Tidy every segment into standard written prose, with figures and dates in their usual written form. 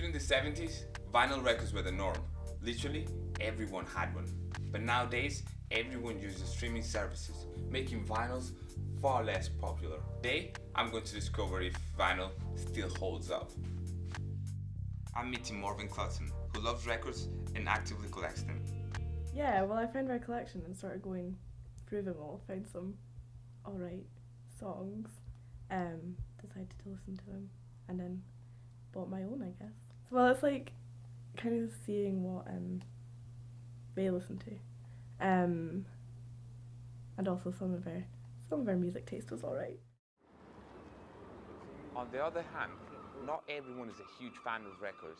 During the 70s, vinyl records were the norm. Literally, everyone had one. But nowadays, everyone uses streaming services, making vinyls far less popular. Today, I'm going to discover if vinyl still holds up. I'm meeting Morven Clutsom, who loves records and actively collects them. Yeah, well, I found my collection and started going through them all, found some alright songs, decided to listen to them, and then bought my own, I guess. Well, it's like kind of seeing what they listen to, and also some of our music taste was alright. On the other hand, not everyone is a huge fan of records.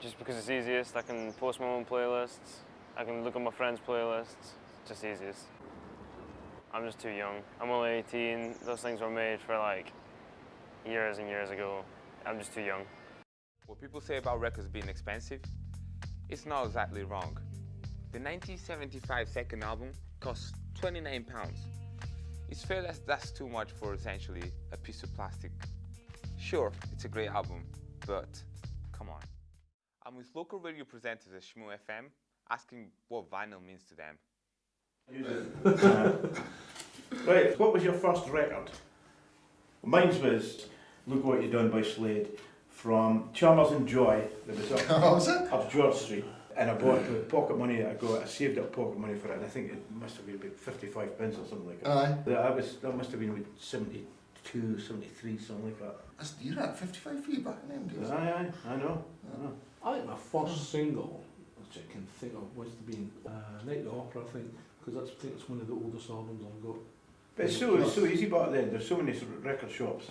Just because it's easiest, I can post my own playlists, I can look at my friends' playlists, it's just easiest. I'm just too young. I'm only 18, those things were made for like years and years ago. I'm just too young. What people say about records being expensive, it's not exactly wrong. The 1975 second album cost £29. It's fair that that's too much for essentially a piece of plastic. Sure, it's a great album, but come on. I'm with local radio presenters at Hume FM, asking what vinyl means to them. Right, what was your first record? Mine was Look What You Done by Slade from Chalmers and Joy. There was up George Street, and I bought it with pocket money that I got. I saved up pocket money for it, and I think it must have been about 55 pence or something like that. Aye. That must have been about 72, 73, something like that. That's dear, that 55 for you back in them days. Aye, I know. I think my first single, which I can think of, was to be Night at the Opera, I think it's one of the oldest albums I've got. But it's so easy back then. There's so many record shops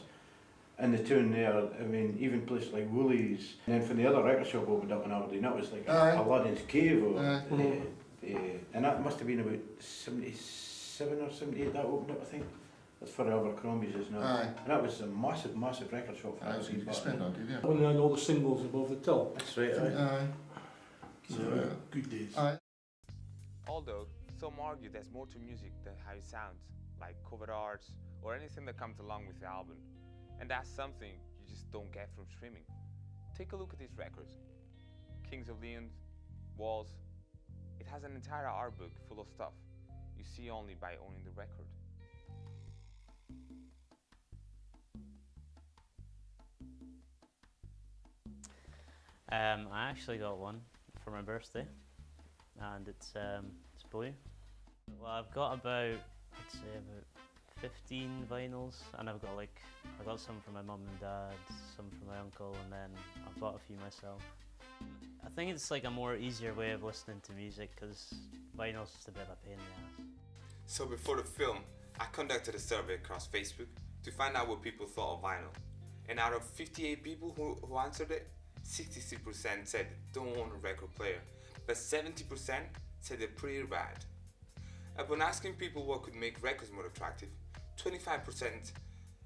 in the town there. I mean, even places like Woolies. And then when the other record shop opened up in Aberdeen, that was like Aladdin's Cave. And that must have been about 77 or 78 that opened up, I think. That's for Abercrombie's is now. Aye. And that was a massive, massive record shop for That was easy to spend on, did you? When they had all the singles above the till. That's right, aye. Aye. Good days. Aye. Although, some argue there's more to music than how it sounds, like cover arts or anything that comes along with the album. And that's something you just don't get from streaming. Take a look at these records. Kings of Leon, Walls. It has an entire art book full of stuff you see only by owning the record. I actually got one for my birthday, and it's blue. Well, I've got about 15 vinyls, and I got some from my mum and dad, some from my uncle, and then I've bought a few myself. I think it's like a more easier way of listening to music because vinyl's just a bit of a pain in the ass. So before the film, I conducted a survey across Facebook to find out what people thought of vinyl. And out of 58 people who answered it, 63% said they don't own a record player, but 70% said they're pretty rad. Upon asking people what could make records more attractive, 25%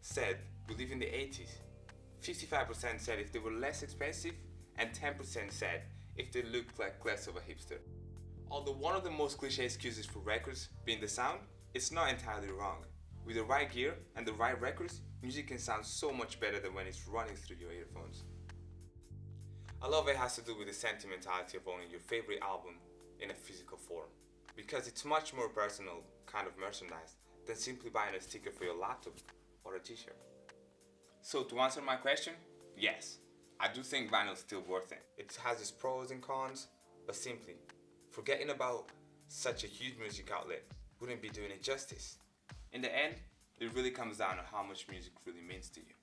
said we live in the 80s, 55% said if they were less expensive, and 10% said if they looked like less of a hipster. Although one of the most cliche excuses for records being the sound, it's not entirely wrong. With the right gear and the right records, music can sound so much better than when it's running through your earphones. A lot of it has to do with the sentimentality of owning your favorite album in a physical form, because it's much more personal kind of merchandise than simply buying a sticker for your laptop or a t-shirt. So to answer my question, yes, I do think vinyl is still worth it. It has its pros and cons, but simply, forgetting about such a huge music outlet wouldn't be doing it justice. In the end, it really comes down to how much music really means to you.